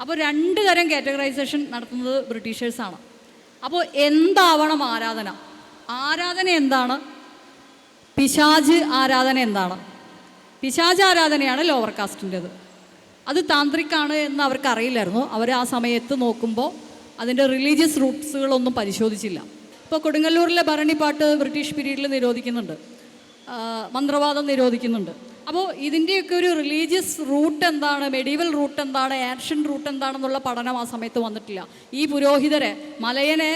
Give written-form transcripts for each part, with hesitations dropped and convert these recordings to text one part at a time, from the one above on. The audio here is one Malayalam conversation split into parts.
അപ്പോൾ രണ്ട് തരം കാറ്റഗറൈസേഷൻ നടത്തുന്നത് ബ്രിട്ടീഷേഴ്സാണ്. അപ്പോൾ എന്താവണം ആരാധന? ആരാധന എന്താണ്? പിശാച് ആരാധന എന്താണ്? പിശാച് ആരാധനയാണ് ലോവർ കാസ്റ്റിൻ്റേത്. അത് താന്ത്രിക്കാണ് എന്ന് അവർക്ക് അറിയില്ലായിരുന്നു. അവർ ആ സമയത്ത് നോക്കുമ്പോൾ അതിൻ്റെ റിലീജിയസ് റൂട്ട്സുകളൊന്നും പരിശോധിച്ചില്ല. ഇപ്പോൾ കൊടുങ്ങല്ലൂരിലെ ഭരണിപ്പാട്ട് ബ്രിട്ടീഷ് പീരീഡിൽ നിരോധിക്കുന്നുണ്ട്, മന്ത്രവാദം നിരോധിക്കുന്നുണ്ട്. അപ്പോൾ ഇതിൻ്റെയൊക്കെ ഒരു റിലീജിയസ് റൂട്ട് എന്താണ്, മെഡീവൽ റൂട്ട് എന്താണ്, ആൻഷ്യൻ റൂട്ട് എന്താണെന്നുള്ള പഠനം ആ സമയത്ത് വന്നിട്ടില്ല. ഈ പുരോഹിതരെ മലയനെ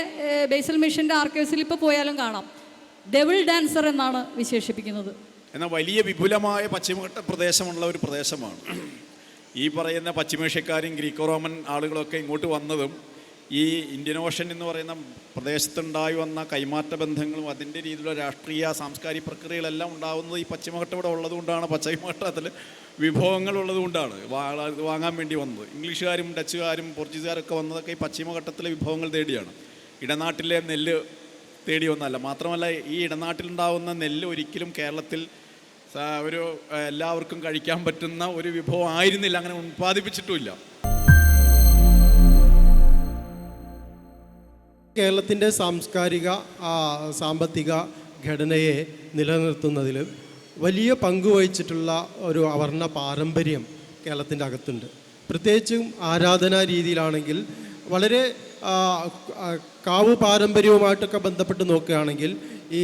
ബേസൽ മിഷൻ്റെ ആർക്കൈവ്സിൽ ഇപ്പോൾ പോയാലും കാണാം, ഡെവിൾ ഡാൻസർ എന്നാണ് വിശേഷിപ്പിക്കുന്നത്. എന്നാൽ വലിയ വിപുലമായ പശ്ചിമഘട്ട പ്രദേശമുള്ള ഒരു പ്രദേശമാണ്. ഈ പറയുന്ന പശ്ചിമേഷ്യക്കാരും ഗ്രീക്കോ റോമൻ ആളുകളൊക്കെ ഇങ്ങോട്ട് വന്നതും ഈ ഇന്ത്യൻ ഓഷൻ എന്ന് പറയുന്ന പ്രദേശത്തുണ്ടായി വന്ന കൈമാറ്റ ബന്ധങ്ങളും അതിൻ്റെ രീതിയിലുള്ള രാഷ്ട്രീയ സാംസ്കാരിക പ്രക്രിയകളെല്ലാം ഉണ്ടാകുന്നത് ഈ പശ്ചിമഘട്ടം ഇവിടെ ഉള്ളതുകൊണ്ടാണ്. പശ്ചിമഘട്ടത്തിൽ വിഭവങ്ങൾ ഉള്ളതുകൊണ്ടാണ് വാങ്ങാൻ വേണ്ടി വന്നത്. ഇംഗ്ലീഷുകാരും ഡച്ചുകാരും പോർച്ചുഗീസുകാരൊക്കെ വന്നതൊക്കെ ഈ പശ്ചിമഘട്ടത്തിലെ വിഭവങ്ങൾ തേടിയാണ്, ഇടനാട്ടിലെ നെല്ല് തേടി വന്നല്ല. മാത്രമല്ല ഈ ഇടനാട്ടിലുണ്ടാകുന്ന നെല്ല് ഒരിക്കലും കേരളത്തിൽ ഒരു എല്ലാവർക്കും കഴിക്കാൻ പറ്റുന്ന ഒരു വിഭവം ആയിരുന്നില്ല, അങ്ങനെ ഉൽപ്പാദിപ്പിച്ചിട്ടുമില്ല. കേരളത്തിൻ്റെ സാംസ്കാരിക സാമ്പത്തിക ഘടനയെ നിലനിർത്തുന്നതിൽ വലിയ പങ്ക് വഹിച്ചിട്ടുള്ള ഒരു അവർണ്ണ പാരമ്പര്യം കേരളത്തിൻ്റെ അകത്തുണ്ട്. പ്രത്യേകിച്ചും ആരാധനാ രീതിയിലാണെങ്കിൽ വളരെ കാവ് പാരമ്പര്യവുമായിട്ടൊക്കെ ബന്ധപ്പെട്ട് നോക്കുകയാണെങ്കിൽ ഈ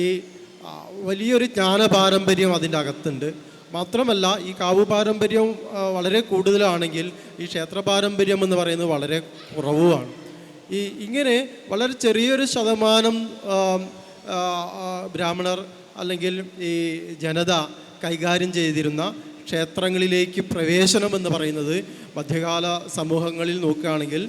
വലിയൊരു ജ്ഞാന പാരമ്പര്യം അതിൻ്റെ അകത്തുണ്ട്. മാത്രമല്ല ഈ കാവ് പാരമ്പര്യം വളരെ കൂടുതലാണെങ്കിൽ ഈ ക്ഷേത്ര പാരമ്പര്യം എന്ന് പറയുന്നത് വളരെ കുറവുമാണ്. ഇങ്ങനെ വളരെ ചെറിയൊരു ശതമാനം ബ്രാഹ്മണർ അല്ലെങ്കിൽ ഈ ജനത കൈകാര്യം ചെയ്തിരുന്ന ക്ഷേത്രങ്ങളിലേക്ക് പ്രവേശനം എന്ന് പറയുന്നത് മധ്യകാല സമൂഹങ്ങളിൽ നോക്കുകയാണെങ്കിൽ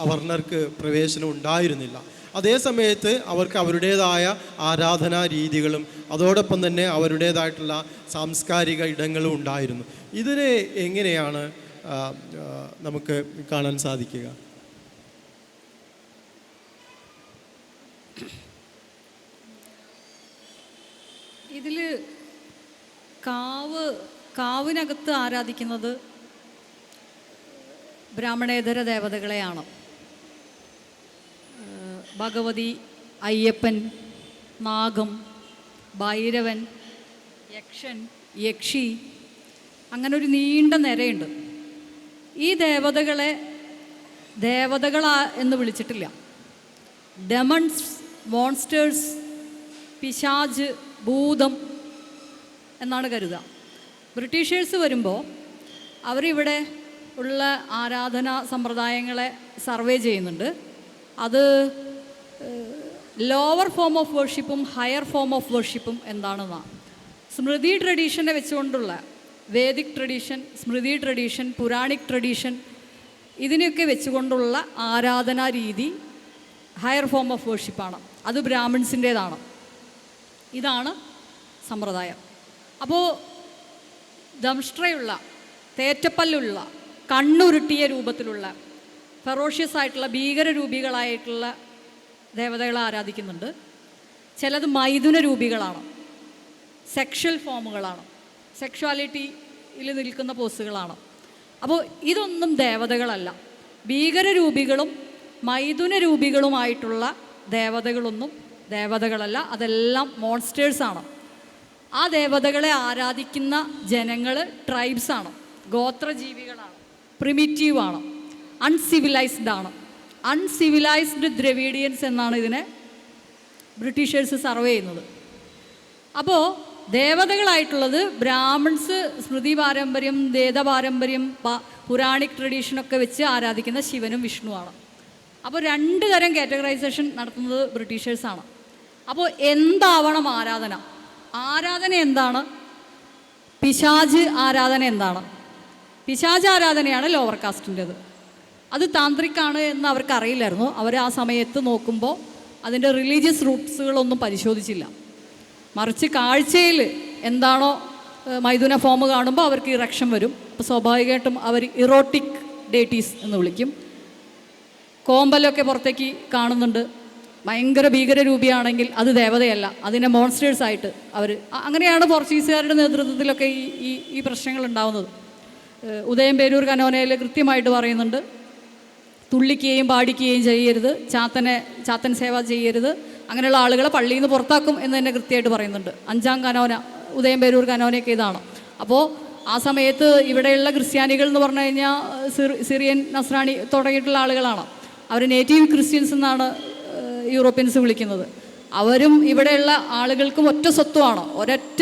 അവർണർക്ക് പ്രവേശനം ഉണ്ടായിരുന്നില്ല. അതേ സമയത്ത് അവർക്ക് അവരുടേതായ ആരാധനാ രീതികളും അതോടൊപ്പം തന്നെ അവരുടേതായിട്ടുള്ള സാംസ്കാരിക ഇടങ്ങളും ഉണ്ടായിരുന്നു. ഇതിനെ എങ്ങനെയാണ് നമുക്ക് കാണാൻ സാധിക്കുക? ഇതിൽ കാവിനകത്ത് ആരാധിക്കുന്നത് ബ്രാഹ്മണേതര ദേവതകളെയാണ്. ഭഗവതി, അയ്യപ്പൻ, നാഗം, ഭൈരവൻ, യക്ഷൻ, യക്ഷി, അങ്ങനെ ഒരു നീണ്ട നിരയുണ്ട്. ഈ ദേവതകളെ ദേവതകളാ എന്ന് വിളിച്ചിട്ടില്ല. ഡെമൺസ്, മോൺസ്റ്റേഴ്സ്, പിശാജ്, ഭൂതം എന്നാണ് കരുതുക. ബ്രിട്ടീഷേഴ്സ് വരുമ്പോൾ അവരിവിടെ ഉള്ള ആരാധനാ സമ്പ്രദായങ്ങളെ സർവേ ചെയ്യുന്നുണ്ട്. അത് ലോവർ ഫോം ഓഫ് വർഷിപ്പും ഹയർ ഫോം ഓഫ് വർഷിപ്പും എന്താണെന്നാണ്. സ്മൃതി ട്രഡീഷനെ വെച്ചുകൊണ്ടുള്ള Vedic tradition, Smriti tradition, Puranic tradition, ഇതിനെയൊക്കെ വെച്ചുകൊണ്ടുള്ള ആരാധനാ രീതി ഹയർ ഫോം ഓഫ് വർഷിപ്പാണ്. അത് ബ്രാഹ്മിൺസിൻ്റേതാണ്. ഇതാണ് സമ്പ്രദായം. അപ്പോൾ ദംഷ്ട്രയുള്ള, തേറ്റപ്പല്ലുള്ള, കണ്ണുരുട്ടിയ രൂപത്തിലുള്ള ഫെറോഷ്യസ് ആയിട്ടുള്ള ഭീകരരൂപികളായിട്ടുള്ള ദേവതകളെ ആരാധിക്കുന്നുണ്ട്. ചിലത് മൈഥുന രൂപികളാണ്, സെക്ഷൽ ഫോമുകളാണ്, സെക്ഷുവാലിറ്റിയിൽ നിൽക്കുന്ന പോസുകളാണ്. അപ്പോൾ ഇതൊന്നും ദേവതകളല്ല. ഭീകരരൂപികളും മൈഥുന രൂപികളുമായിട്ടുള്ള ദേവതകളൊന്നും ദേവതകളല്ല, അതെല്ലാം മോൺസ്റ്റേഴ്സാണ്. ആ ദേവതകളെ ആരാധിക്കുന്ന ജനങ്ങൾ ട്രൈബ്സാണ്, ഗോത്രജീവികളാണ്, പ്രിമിറ്റീവാണ്, അൺസിവിലൈസ്ഡ് ആണ്. അൺസിവിലൈസ്ഡ് ദ്രവീഡിയൻസ് എന്നാണ് ഇതിനെ ബ്രിട്ടീഷേഴ്സ് സർവേ ചെയ്യുന്നത്. അപ്പോൾ ദേവതകളായിട്ടുള്ളത് ബ്രാഹ്മിൺസ് സ്മൃതി പാരമ്പര്യം, വേദപാരമ്പര്യം, പുരാണിക് ട്രഡീഷനൊക്കെ വെച്ച് ആരാധിക്കുന്ന ശിവനും വിഷ്ണുവാണ്. അപ്പോൾ രണ്ട് തരം കാറ്റഗറൈസേഷൻ നടത്തുന്നത് ബ്രിട്ടീഷേഴ്സാണ്. അപ്പോൾ എന്താവണം ആരാധന? ആരാധന എന്താണ്? പിശാച് ആരാധന എന്താണ്? പിശാച് ആരാധനയാണ് ലോവർ കാസ്റ്റിൻ്റേത്. അത് താന്ത്രിക്കാണ് എന്ന് അവർക്ക് അറിയില്ലായിരുന്നു. അവർ ആ സമയത്ത് നോക്കുമ്പോൾ അതിൻ്റെ റിലീജിയസ് റൂട്ട്സുകളൊന്നും പരിശോധിച്ചില്ല. മറിച്ച് കാഴ്ചയിൽ എന്താണോ മൈഥുന ഫോം കാണുമ്പോൾ അവർക്ക് ഇറക്ഷൻ വരും. അപ്പോൾ സ്വാഭാവികമായിട്ടും അവർ ഇറോട്ടിക് ഡേറ്റീസ് എന്ന് വിളിക്കും. കോമ്പലൊക്കെ പുറത്തേക്ക് കാണുന്നുണ്ട്. ഭയങ്കര ഭീകരരൂപിയാണെങ്കിൽ അത് ദേവതയല്ല, അതിനെ മോൺസ്റ്റേഴ്സായിട്ട് അവർ, അങ്ങനെയാണ് പോർച്ചുഗീസുകാരുടെ നേതൃത്വത്തിലൊക്കെ ഈ പ്രശ്നങ്ങൾ ഉണ്ടാകുന്നത്. ഉദയം പേരൂർ കനോനയിൽ കൃത്യമായിട്ട് പറയുന്നുണ്ട്, തുള്ളിക്കുകയും പാടിക്കുകയും ചെയ്യരുത്, ചാത്തൻ സേവ ചെയ്യരുത്, അങ്ങനെയുള്ള ആളുകളെ പള്ളിയിൽ നിന്ന് പുറത്താക്കും എന്ന് തന്നെ കൃത്യമായിട്ട് പറയുന്നുണ്ട്. 5-ാം കനോന, ഉദയംപേരൂർ കനോനയൊക്കെ ഇതാണ്. അപ്പോൾ ആ സമയത്ത് ഇവിടെയുള്ള ക്രിസ്ത്യാനികൾ എന്ന് പറഞ്ഞു കഴിഞ്ഞാൽ സിറിയൻ, നസ്രാണി തുടങ്ങിയിട്ടുള്ള ആളുകളാണ്. അവർ നേറ്റീവ് ക്രിസ്ത്യൻസ് എന്നാണ് യൂറോപ്യൻസ് വിളിക്കുന്നത്. അവരും ഇവിടെയുള്ള ആളുകൾക്കും ഒറ്റ സ്വത്വമാണ്, ഒരൊറ്റ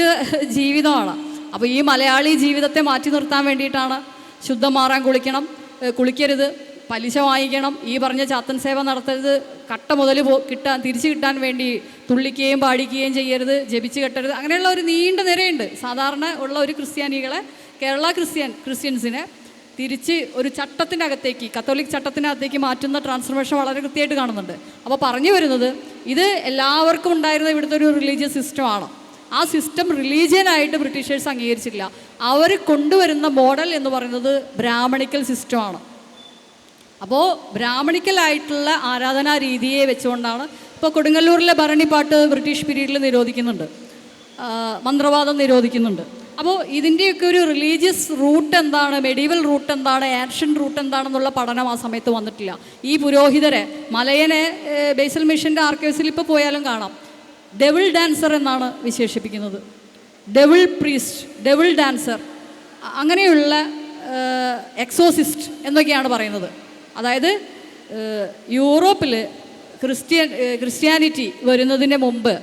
ജീവിതമാണ്. അപ്പോൾ ഈ മലയാളി ജീവിതത്തെ മാറ്റി നിർത്താൻ വേണ്ടിയിട്ടാണ് ശുദ്ധം മാറാൻ കുളിക്കരുത്, പലിശ വാങ്ങിക്കണം, ഈ പറഞ്ഞ ചാത്തൻ സേവ നടത്തരുത്, കട്ട മുതൽ തിരിച്ചു കിട്ടാൻ വേണ്ടി തുള്ളിക്കുകയും പാടിക്കുകയും ചെയ്യരുത്, ജപിച്ച് കെട്ടരുത്, അങ്ങനെയുള്ള ഒരു നീണ്ട നിരയുണ്ട്. സാധാരണ ഉള്ള ഒരു ക്രിസ്ത്യാനികളെ, കേരള ക്രിസ്ത്യൻസിനെ തിരിച്ച് ഒരു ചട്ടത്തിനകത്തേക്ക്, കത്തോലിക് ചട്ടത്തിനകത്തേക്ക് മാറ്റുന്ന ട്രാൻസ്ഫർമേഷൻ വളരെ കൃത്യമായിട്ട് കാണുന്നുണ്ട്. അപ്പോൾ പറഞ്ഞു വരുന്നത്, ഇത് എല്ലാവർക്കും ഉണ്ടായിരുന്ന ഇവിടുത്തെ ഒരു റിലീജിയസ് സിസ്റ്റമാണ്. ആ സിസ്റ്റം റിലീജിയനായിട്ട് ബ്രിട്ടീഷേഴ്സ് അംഗീകരിച്ചില്ല. അവർ കൊണ്ടുവരുന്ന മോഡൽ എന്ന് പറയുന്നത് ബ്രാഹ്മണിക്കൽ സിസ്റ്റമാണ്. അപ്പോൾ ബ്രാഹ്മണിക്കലായിട്ടുള്ള ആരാധനാ രീതിയെ വെച്ചുകൊണ്ടാണ് ഇപ്പോൾ കൊടുങ്ങല്ലൂരിലെ ഭരണിപ്പാട്ട് ബ്രിട്ടീഷ് പീരീഡിൽ നിരോധിക്കുന്നുണ്ട്, മന്ത്രവാദം നിരോധിക്കുന്നുണ്ട്. അപ്പോൾ ഇതിൻ്റെയൊക്കെ ഒരു റിലീജിയസ് റൂട്ട് എന്താണ്, മെഡീവൽ റൂട്ട് എന്താണ്, ആൻഷ്യൻ റൂട്ട് എന്താണെന്നുള്ള പഠനം ആ സമയത്ത് വന്നിട്ടില്ല. ഈ പുരോഹിതരെ, മലയനെ ബേസൽ മിഷൻ്റെ ആർക്കൈവ്സിൽ ഇപ്പോൾ പോയാലും കാണാം, ഡെവിൾ ഡാൻസർ എന്നാണ് വിശേഷിപ്പിക്കുന്നത്. ഡെവിൾ പ്രീസ്റ്റ്, ഡെവിൾ ഡാൻസർ, അങ്ങനെയുള്ള എക്സോസിസ്റ്റ് എന്നൊക്കെയാണ് പറയുന്നത്. അതായത് യൂറോപ്പിൽ ക്രിസ്ത്യാനിറ്റി വരുന്നതിന് മുമ്പ്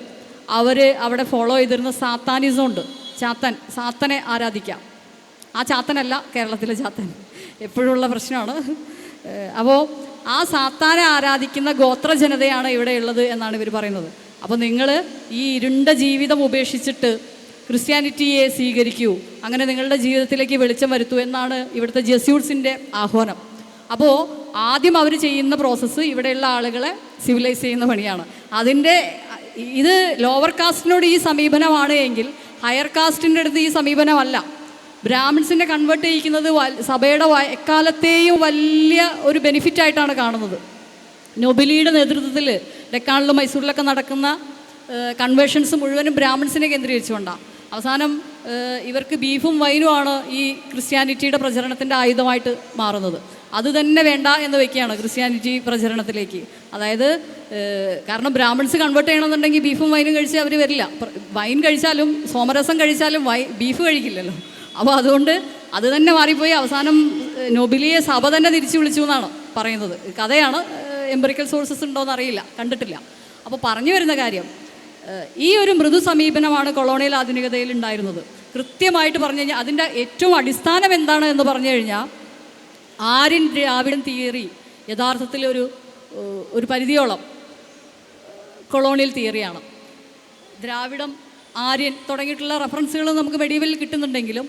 അവിടെ ഫോളോ ചെയ്തിരുന്ന സാത്താനിസം ഉണ്ട്. സാത്തനെ ആരാധിക്കാം. ആ ചാത്തനല്ല കേരളത്തിലെ ചാത്തൻ, എപ്പോഴുള്ള പ്രശ്നമാണ്. അപ്പോൾ ആ സാത്താനെ ആരാധിക്കുന്ന ഗോത്രജനതയാണ് ഇവിടെ ഉള്ളത് എന്നാണ് ഇവർ പറയുന്നത്. അപ്പോൾ നിങ്ങൾ ഈ ഇരുണ്ട ജീവിതം ഉപേക്ഷിച്ചിട്ട് ക്രിസ്ത്യാനിറ്റിയെ സ്വീകരിക്കൂ, അങ്ങനെ നിങ്ങളുടെ ജീവിതത്തിലേക്ക് വെളിച്ചം വരുത്തൂ എന്നാണ് ഇവിടുത്തെ ജെസ്യൂട്ട്സിൻ്റെ ആഹ്വാനം. അപ്പോൾ ആദ്യം അവർ ചെയ്യുന്ന പ്രോസസ്സ് ഇവിടെയുള്ള ആളുകളെ സിവിലൈസ് ചെയ്യുന്ന പണിയാണ്. ഇത് ലോവർ കാസ്റ്റിനോട് ഈ സമീപനമാണ് എങ്കിൽ ഹയർ കാസ്റ്റിൻ്റെ അടുത്ത് ഈ സമീപനമല്ല. ബ്രാഹ്മിൺസിനെ കൺവേർട്ട് ചെയ്യിക്കുന്നത് സഭയുടെ എക്കാലത്തെയും വലിയ ഒരു ബെനിഫിറ്റായിട്ടാണ് കാണുന്നത്. നൊബിലിയുടെ നേതൃത്വത്തിൽ ഡെക്കാണിലും മൈസൂരിലൊക്കെ നടക്കുന്ന കൺവേർഷൻസ് മുഴുവനും ബ്രാഹ്മിൺസിനെ കേന്ദ്രീകരിച്ചുകൊണ്ടാണ്. അവസാനം ഇവർക്ക് ബീഫും വൈനുമാണ് ഈ ക്രിസ്ത്യാനിറ്റിയുടെ പ്രചരണത്തിൻ്റെ ആയുധമായിട്ട് മാറുന്നത്. അത് തന്നെ വേണ്ട എന്ന് വയ്ക്കുകയാണ് ക്രിസ്ത്യാനിറ്റി പ്രചരണത്തിലേക്ക്. അതായത് കാരണം ബ്രാഹ്മിൺസ് കൺവേർട്ട് ചെയ്യണമെന്നുണ്ടെങ്കിൽ ബീഫും വൈനും കഴിച്ച് അവർ വരില്ല. വൈൻ കഴിച്ചാലും സോമരസം കഴിച്ചാലും ബീഫ് കഴിക്കില്ലല്ലോ. അപ്പോൾ അതുകൊണ്ട് അത് തന്നെ മാറിപ്പോയി. അവസാനം നൊബിലിയെ സഭ തന്നെ തിരിച്ചു വിളിച്ചു എന്നാണ് പറയുന്നത്. കഥയാണ്, എംപിറിക്കൽ സോഴ്സസ് ഉണ്ടോയെന്ന് അറിയില്ല, കണ്ടിട്ടില്ല. അപ്പോൾ പറഞ്ഞു വരുന്ന കാര്യം, ഈ ഒരു മൃദു സമീപനമാണ് കൊളോണിയൽ ആധുനികതയിൽ ഉണ്ടായിരുന്നത്. കൃത്യമായിട്ട് പറഞ്ഞു കഴിഞ്ഞാൽ അതിൻ്റെ ഏറ്റവും അടിസ്ഥാനം എന്താണ് എന്ന് പറഞ്ഞു കഴിഞ്ഞാൽ, ആര്യൻ ദ്രാവിഡൻ തിയറി യഥാർത്ഥത്തിൽ ഒരു പരിധിയോളം കൊളോണിയൽ തിയറിയാണ്. ദ്രാവിഡം, ആര്യൻ തുടങ്ങിയിട്ടുള്ള റെഫറൻസുകൾ നമുക്ക് മെഡീവലിൽ കിട്ടുന്നുണ്ടെങ്കിലും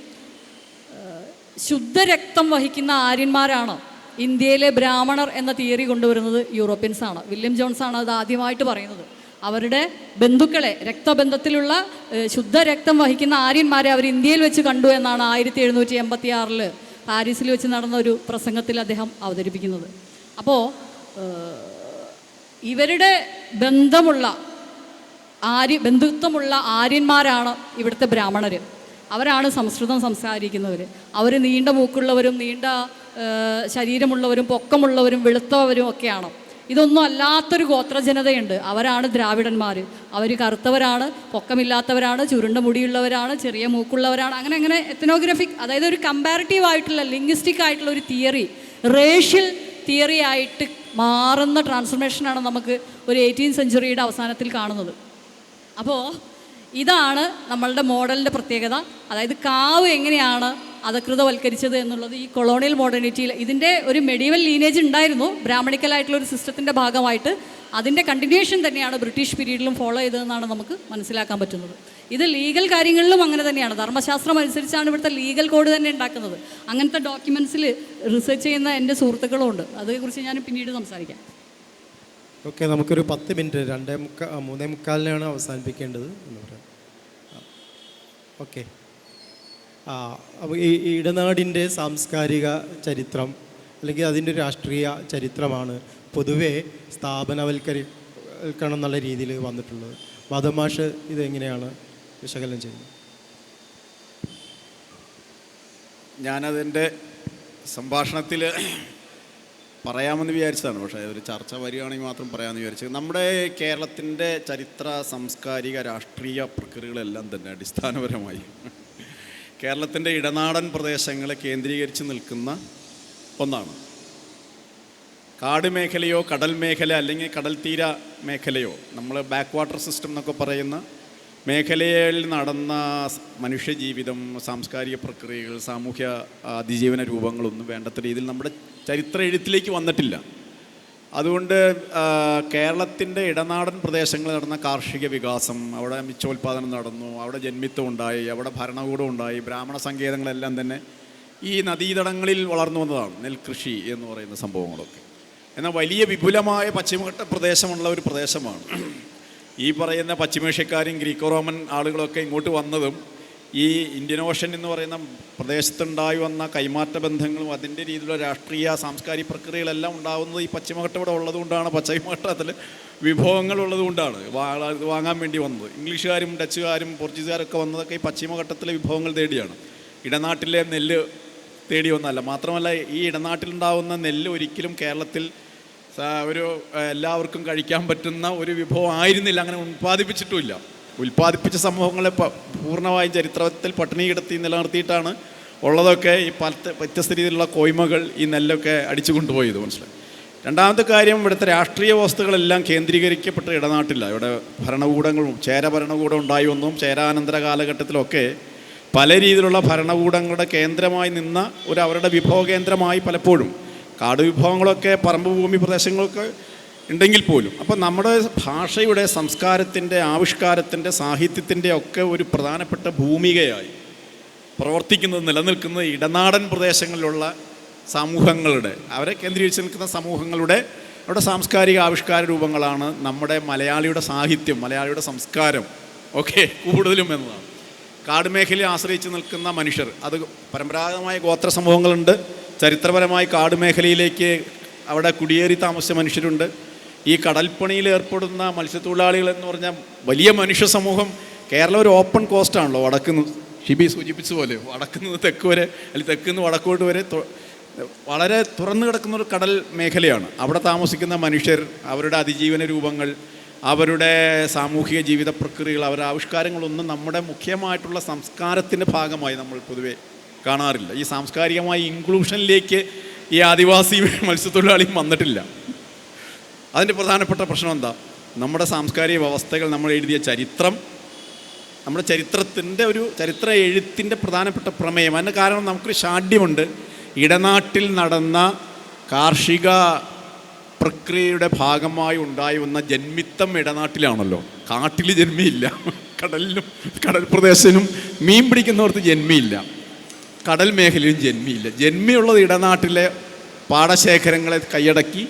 ശുദ്ധരക്തം വഹിക്കുന്ന ആര്യന്മാരാണ് ഇന്ത്യയിലെ ബ്രാഹ്മണർ എന്ന തിയറി കൊണ്ടുവരുന്നത് യൂറോപ്യൻസാണ്. വില്യം ജോൺസാണ് അത് ആദ്യമായിട്ട് പറയുന്നത്. അവരുടെ ബന്ധുക്കളെ, രക്തബന്ധത്തിലുള്ള ശുദ്ധരക്തം വഹിക്കുന്ന ആര്യന്മാരെ അവർ ഇന്ത്യയിൽ വെച്ച് കണ്ടു എന്നാണ് 1786 പാരീസിൽ വെച്ച് നടന്ന ഒരു പ്രസംഗത്തിൽ അദ്ദേഹം അവതരിപ്പിക്കുന്നത്. അപ്പോൾ ഇവരുടെ ബന്ധുത്വമുള്ള ആര്യന്മാരാണ് ഇവിടുത്തെ ബ്രാഹ്മണർ. അവരാണ് സംസ്കൃതം സംസാരിക്കുന്നവർ. അവർ നീണ്ട മൂക്കുള്ളവരും നീണ്ട ശരീരമുള്ളവരും പൊക്കമുള്ളവരും വെളുത്തവരും ഒക്കെയാണ്. ഇതൊന്നും അല്ലാത്തൊരു ഗോത്രജനതയുണ്ട്, അവരാണ് ദ്രാവിഡന്മാർ. അവർ കറുത്തവരാണ്, പൊക്കമില്ലാത്തവരാണ്, ചുരുണ്ട മുടിയുള്ളവരാണ്, ചെറിയ മൂക്കുള്ളവരാണ്. അങ്ങനെ എത്നോഗ്രഫിക്, അതായത് ഒരു കമ്പാരിറ്റീവ് ആയിട്ടുള്ള ലിംഗ്വിസ്റ്റിക് ആയിട്ടുള്ള ഒരു തിയറി, റേഷ്യൽ തിയറി ആയിട്ട് മാറുന്ന ട്രാൻസ്ഫർമേഷനാണ് നമുക്ക് ഒരു 18th സെഞ്ച്വറിയുടെ അവസാനത്തിൽ കാണുന്നത്. അപ്പോൾ ഇതാണ് നമ്മളുടെ മോഡലിൻ്റെ പ്രത്യേകത. അതായത് കാവ് എങ്ങനെയാണ് അധകൃതവൽക്കരിച്ചത് എന്നുള്ളത് ഈ കൊളോണിയൽ മോഡേണിറ്റിയിൽ ഇതിൻ്റെ ഒരു മെഡീവൽ ലീനേജ് ഉണ്ടായിരുന്നു ബ്രാഹ്മണിക്കലായിട്ടുള്ള ഒരു സിസ്റ്റത്തിൻ്റെ ഭാഗമായിട്ട്. അതിൻ്റെ കണ്ടിന്യൂഷൻ തന്നെയാണ് ബ്രിട്ടീഷ് പീരീഡിലും ഫോളോ ചെയ്തതെന്നാണ് നമുക്ക് മനസ്സിലാക്കാൻ പറ്റുന്നത്. ഇത് ലീഗൽ കാര്യങ്ങളിലും അങ്ങനെ തന്നെയാണ്. ധർമ്മശാസ്ത്രം അനുസരിച്ചാണ് ഇവിടുത്തെ ലീഗൽ കോഡ് തന്നെ ഉണ്ടാക്കുന്നത്. അങ്ങനത്തെ ഡോക്യുമെൻറ്റ്സിൽ റിസർച്ച് ചെയ്യുന്ന എൻ്റെ സുഹൃത്തുക്കളുണ്ട്. അതേക്കുറിച്ച് ഞാൻ പിന്നീട് സംസാരിക്കാം. ഓക്കെ, നമുക്കൊരു 10 മിനിറ്റ്, 3:45 അവസാനിപ്പിക്കേണ്ടത് എന്ന് പറയാം. ഓക്കെ, അപ്പോൾ ഈ ഇടനാടിൻ്റെ സാംസ്കാരിക ചരിത്രം അല്ലെങ്കിൽ അതിൻ്റെ രാഷ്ട്രീയ ചരിത്രമാണ് പൊതുവേ സ്ഥാപനവൽക്കരിക്കണം എന്നുള്ള രീതിയിൽ വന്നിട്ടുള്ളത്. മാധവമാഷ് ഇതെങ്ങനെയാണ് വിശകലനം ചെയ്യുന്നത്? ഞാനതിൻ്റെ സംഭാഷണത്തിൽ പറയാമെന്ന് വിചാരിച്ചതാണ്. പക്ഷേ ഒരു ചർച്ച വരികയാണെങ്കിൽ മാത്രം പറയാമെന്ന് വിചാരിച്ചത്. നമ്മുടെ കേരളത്തിൻ്റെ ചരിത്ര, സാംസ്കാരിക, രാഷ്ട്രീയ പ്രക്രിയകളെല്ലാം തന്നെ അടിസ്ഥാനപരമായി കേരളത്തിൻ്റെ ഇടനാടൻ പ്രദേശങ്ങളെ കേന്ദ്രീകരിച്ച് നിൽക്കുന്ന ഒന്നാണ്. കാട് മേഖലയോ കടൽ മേഖല അല്ലെങ്കിൽ കടൽ തീര മേഖലയോ, നമ്മൾ ബാക്ക് വാട്ടർ സിസ്റ്റം എന്നൊക്കെ പറയുന്ന മേഖലയിൽ നടന്ന മനുഷ്യജീവിതം, സാംസ്കാരിക പ്രക്രിയകൾ, സാമൂഹ്യ അതിജീവന രൂപങ്ങളൊന്നും വേണ്ടത്ര രീതിയിൽ നമ്മുടെ ചരിത്ര എഴുത്തിലേക്ക് വന്നിട്ടില്ല. അതുകൊണ്ട് കേരളത്തിൻ്റെ ഇടനാടൻ പ്രദേശങ്ങളിൽ നടന്ന കാർഷിക വികാസം, അവിടെ മിച്ചോൽപാദനം നടന്നു, അവിടെ ജന്മിത്വം ഉണ്ടായി, അവിടെ ഭരണകൂടം ഉണ്ടായി, ബ്രാഹ്മണ സങ്കേതങ്ങളെല്ലാം തന്നെ ഈ നദീതടങ്ങളിൽ വളർന്നു വന്നതാണ്. നെൽകൃഷി എന്ന് പറയുന്ന സംഭവങ്ങളൊക്കെ. എന്നാൽ വലിയ വിപുലമായ പശ്ചിമഘട്ട പ്രദേശമുള്ള ഒരു പ്രദേശമാണ്. ഈ പറയുന്ന പശ്ചിമേഷ്യക്കാരും ഗ്രീക്കോ റോമൻ ആളുകളൊക്കെ ഇങ്ങോട്ട് വന്നതും ഈ ഇന്ത്യൻ ഓഷൻ എന്ന് പറയുന്ന പ്രദേശത്തുണ്ടായി വന്ന കൈമാറ്റ ബന്ധങ്ങളും അതിൻ്റെ രീതിയിലുള്ള രാഷ്ട്രീയ, സാംസ്കാരിക പ്രക്രിയകളെല്ലാം ഉണ്ടാകുന്നത് ഈ പശ്ചിമഘട്ടം ഇവിടെ ഉള്ളതുകൊണ്ടാണ്. പശ്ചിമഘട്ടത്തിൽ വിഭവങ്ങൾ ഉള്ളതുകൊണ്ടാണ് ഇത് വാങ്ങാൻ വേണ്ടി വന്നത്. ഇംഗ്ലീഷുകാരും ഡച്ചുകാരും പോർച്ചുഗീസുകാരൊക്കെ വന്നതൊക്കെ ഈ പശ്ചിമഘട്ടത്തിലെ വിഭവങ്ങൾ തേടിയാണ്, ഇടനാട്ടിലെ നെല്ല് തേടി വന്നതല്ല. മാത്രമല്ല, ഈ ഇടനാട്ടിലുണ്ടാകുന്ന നെല്ല് ഒരിക്കലും കേരളത്തിൽ ഒരു എല്ലാവർക്കും കഴിക്കാൻ പറ്റുന്ന ഒരു വിഭവം ആയിരുന്നില്ല, അങ്ങനെ ഉൽപ്പാദിപ്പിച്ചിട്ടുമില്ല. ഉൽപ്പാദിപ്പിച്ച സമൂഹങ്ങളെ പൂർണ്ണമായും ചരിത്രത്തിൽ പട്ടിണി കിടത്തി നിലനിർത്തിയിട്ടാണ് ഉള്ളതൊക്കെ ഈ വ്യത്യസ്ത രീതിയിലുള്ള കോയ്മകൾ ഈ നെല്ലൊക്കെ അടിച്ചു കൊണ്ടുപോയത്. മനസ്സിലായി. രണ്ടാമത്തെ കാര്യം, ഇവിടുത്തെ രാഷ്ട്രീയ വ്യവസ്ഥകളെല്ലാം കേന്ദ്രീകരിക്കപ്പെട്ട ഇടനാട്ടില്ല. ഇവിടെ ഭരണകൂടങ്ങളും ചേര ഭരണകൂടം ഉണ്ടായി വന്നും ചേരാനന്തര കാലഘട്ടത്തിലൊക്കെ പല രീതിയിലുള്ള ഭരണകൂടങ്ങളുടെ കേന്ദ്രമായി നിന്ന അവരുടെ വിഭവ കേന്ദ്രമായി പലപ്പോഴും കാട് വിഭവങ്ങളൊക്കെ പറമ്പ് ഭൂമി പ്രദേശങ്ങളൊക്കെ ഉണ്ടെങ്കിൽ പോലും. അപ്പോൾ നമ്മുടെ ഭാഷയുടെ, സംസ്കാരത്തിൻ്റെ, ആവിഷ്കാരത്തിൻ്റെ, സാഹിത്യത്തിൻ്റെ ഒക്കെ ഒരു പ്രധാനപ്പെട്ട ഭൂമികയായി പ്രവർത്തിക്കുന്നത്, നിലനിൽക്കുന്നത് ഇടനാടൻ പ്രദേശങ്ങളിലുള്ള സമൂഹങ്ങളുടെ, അവരെ കേന്ദ്രീകരിച്ച് നിൽക്കുന്ന സമൂഹങ്ങളുടെ അവിടെ സാംസ്കാരിക ആവിഷ്കാര രൂപങ്ങളാണ് നമ്മുടെ മലയാളിയുടെ സാഹിത്യം, മലയാളിയുടെ സംസ്കാരം ഒക്കെ കൂടുതലും എന്നതാണ്. കാട് മേഖലയെ ആശ്രയിച്ച് നിൽക്കുന്ന മനുഷ്യർ, അത് പരമ്പരാഗതമായ ഗോത്ര സമൂഹങ്ങളുണ്ട്. ചരിത്രപരമായി കാട് മേഖലയിലേക്ക് അവിടെ കുടിയേറി താമസിച്ച മനുഷ്യരുണ്ട്. ഈ കടൽപ്പണിയിൽ ഏർപ്പെടുന്ന മത്സ്യത്തൊഴിലാളികൾ എന്ന് പറഞ്ഞാൽ വലിയ മനുഷ്യ സമൂഹം. കേരളം ഒരു ഓപ്പൺ കോസ്റ്റാണല്ലോ. വടക്കുന്ന് ഷിബി സൂചിപ്പിച്ച പോലെ വടക്കുന്ന് തെക്ക് വരെ, അല്ലെങ്കിൽ തെക്കുന്ന് വടക്കോട്ട് വരെ വളരെ തുറന്നു കിടക്കുന്ന ഒരു കടൽ മേഖലയാണ്. അവിടെ താമസിക്കുന്ന മനുഷ്യർ, അവരുടെ അതിജീവന രൂപങ്ങൾ, അവരുടെ സാമൂഹിക ജീവിത പ്രക്രിയകൾ, അവരുടെ ആവിഷ്കാരങ്ങളൊന്നും നമ്മുടെ മുഖ്യമായിട്ടുള്ള സംസ്കാരത്തിൻ്റെ ഭാഗമായി നമ്മൾ പൊതുവെ കാണാറില്ല. ഈ സാംസ്കാരികമായ ഇൻക്ലൂഷനിലേക്ക് ഈ ആദിവാസി മത്സ്യത്തൊഴിലാളിയും വന്നിട്ടില്ല. അതിൻ്റെ പ്രധാനപ്പെട്ട പ്രശ്നം എന്താ? നമ്മുടെ സാംസ്കാരിക വ്യവസ്ഥകൾ, നമ്മൾ എഴുതിയ ചരിത്രം, നമ്മുടെ ചരിത്രത്തിൻ്റെ ചരിത്ര എഴുത്തിൻ്റെ പ്രധാനപ്പെട്ട പ്രമേയം. അതിന് കാരണം നമുക്കൊരു ഷാഢ്യമുണ്ട്. ഇടനാട്ടിൽ നടന്ന കാർഷിക പ്രക്രിയയുടെ ഭാഗമായി ഉണ്ടായി വന്ന ജന്മിത്തം ഇടനാട്ടിലാണല്ലോ. കാട്ടിൽ ജന്മിയില്ല, കടലിലും കടൽ പ്രദേശനും മീൻ പിടിക്കുന്നവർക്ക് ജന്മിയില്ല, കടൽ മേഖലയിലും ജന്മിയില്ല. ജന്മിയുള്ളത് ഇടനാട്ടിലെ പാടശേഖരങ്ങളെ കൈയടക്കി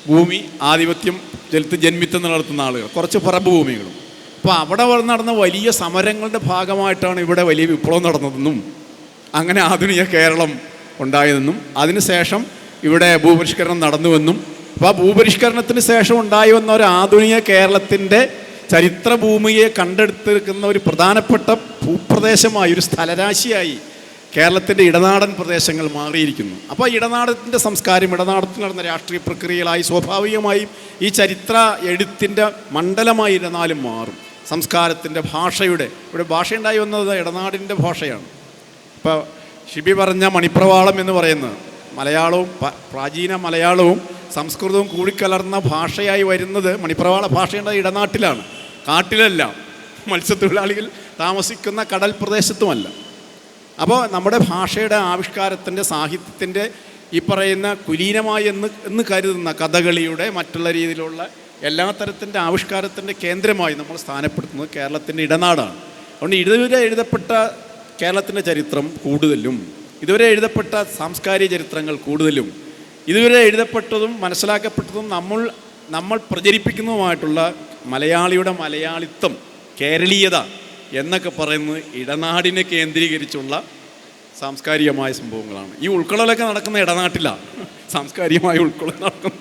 ഭൂമി ആധിപത്യം ചെലുത്തി ജന്മിത്തം നടത്തുന്ന ആളുകൾ, കുറച്ച് പറമ്പ് ഭൂമികളും. അപ്പോൾ അവിടെ നടന്ന വലിയ സമരങ്ങളുടെ ഭാഗമായിട്ടാണ് ഇവിടെ വലിയ വിപ്ലവം നടന്നതെന്നും അങ്ങനെ ആധുനിക കേരളം ഉണ്ടായതെന്നും അതിനുശേഷം ഇവിടെ ഭൂപരിഷ്കരണം നടന്നുവെന്നും, അപ്പോൾ ആ ഭൂപരിഷ്കരണത്തിന് ശേഷം ഉണ്ടായി വന്ന ഒരു ആധുനിക കേരളത്തിൻ്റെ ചരിത്രഭൂമിയെ കണ്ടെടുത്തിരിക്കുന്ന ഒരു പ്രധാനപ്പെട്ട ഭൂപ്രദേശമായി, ഒരു സ്ഥലരാശിയായി കേരളത്തിൻ്റെ ഇടനാടൻ പ്രദേശങ്ങൾ മാറിയിരിക്കുന്നു. അപ്പോൾ ഇടനാടത്തിൻ്റെ സംസ്കാരം, ഇടനാടത്തിൽ നടന്ന രാഷ്ട്രീയ പ്രക്രിയകളായി സ്വാഭാവികമായും ഈ ചരിത്ര എഴുത്തിൻ്റെ മണ്ഡലമായി ഇരുന്നാലും മാറും. സംസ്കാരത്തിൻ്റെ, ഭാഷയുടെ, ഇവിടെ ഭാഷയുണ്ടായി വന്നത് ഇടനാടിൻ്റെ ഭാഷയാണ്. ഇപ്പോൾ ഷിബി പറഞ്ഞ മണിപ്രവാളം എന്ന് പറയുന്നത് മലയാളവും പ്രാചീന മലയാളവും സംസ്കൃതവും കൂടിക്കലർന്ന ഭാഷയായി വരുന്നത് മണിപ്രവാള ഭാഷയുടെ ഇടനാട്ടിലാണ്, കാട്ടിലല്ല, മത്സ്യത്തൊഴിലാളികൾ താമസിക്കുന്ന കടൽ പ്രദേശത്തുമല്ല. അപ്പോൾ നമ്മുടെ ഭാഷയുടെ ആവിഷ്കാരത്തിൻ്റെ, സാഹിത്യത്തിൻ്റെ ഈ പറയുന്ന കുലീനമായി എന്ന് കരുതുന്ന കഥകളിയുടെ മറ്റുള്ള രീതിയിലുള്ള എല്ലാ തരത്തിൻ്റെ ആവിഷ്കാരത്തിൻ്റെ കേന്ദ്രമായി നമ്മൾ സ്ഥാനപ്പെടുത്തുന്നത് കേരളത്തിൻ്റെ ഇടനാടാണ്. അതുകൊണ്ട് ഇതുവരെ എഴുതപ്പെട്ട കേരളത്തിൻ്റെ ചരിത്രം കൂടുതലും, ഇതുവരെ എഴുതപ്പെട്ട സാംസ്കാരിക ചരിത്രങ്ങൾ കൂടുതലും, ഇതുവരെ എഴുതപ്പെട്ടതും മനസ്സിലാക്കപ്പെട്ടതും നമ്മൾ പ്രചരിപ്പിക്കുന്നതുമായിട്ടുള്ള മലയാളിയുടെ മലയാളിത്വം, കേരളീയത എന്നൊക്കെ പറയുന്നത് ഇടനാടിനെ കേന്ദ്രീകരിച്ചുള്ള സാംസ്കാരികമായ സംഭവങ്ങളാണ്. ഈ ഉൾക്കൊള്ളലൊക്കെ നടക്കുന്ന ഇടനാട്ടിലാണ്. സാംസ്കാരികമായ ഉൾക്കൊള്ളൽ നടക്കുന്നു.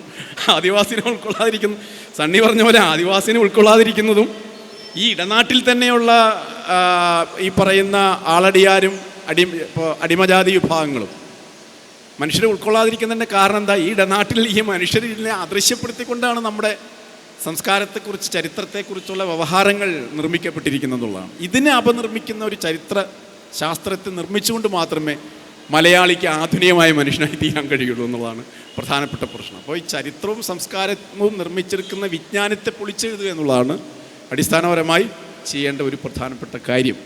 ആദിവാസിനെ ഉൾക്കൊള്ളാതിരിക്കുന്നു, സണ്ണി പറഞ്ഞ പോലെ ആദിവാസിനെ ഉൾക്കൊള്ളാതിരിക്കുന്നതും ഈ ഇടനാട്ടിൽ തന്നെയുള്ള ഈ പറയുന്ന ആളടിയാരും അടിമജാതി വിഭാഗങ്ങളും മനുഷ്യരെ ഉൾക്കൊള്ളാതിരിക്കുന്നതിൻ്റെ കാരണം എന്താ? ഈ ഇടനാട്ടിൽ ഈ മനുഷ്യരിനെ അദൃശ്യപ്പെടുത്തിക്കൊണ്ടാണ് നമ്മുടെ സംസ്കാരത്തെക്കുറിച്ച്, ചരിത്രത്തെക്കുറിച്ചുള്ള വ്യവഹാരങ്ങൾ നിർമ്മിക്കപ്പെട്ടിരിക്കുന്നതെന്നുള്ളതാണ്. ഇതിനെ അപനിർമ്മിക്കുന്ന ഒരു ചരിത്ര ശാസ്ത്രത്തെ നിർമ്മിച്ചുകൊണ്ട് മാത്രമേ മലയാളിക്ക് ആധുനികമായ മനുഷ്യനായി തീരാൻ കഴിയുള്ളൂ എന്നുള്ളതാണ് പ്രധാനപ്പെട്ട പ്രശ്നം. അപ്പോൾ ഈ ചരിത്രവും സംസ്കാരവും നിർമ്മിച്ചെടുക്കുന്ന വിജ്ഞാനത്തെ പൊളിച്ചെഴുതുക എന്നുള്ളതാണ് അടിസ്ഥാനപരമായി ചെയ്യേണ്ട ഒരു പ്രധാനപ്പെട്ട കാര്യം.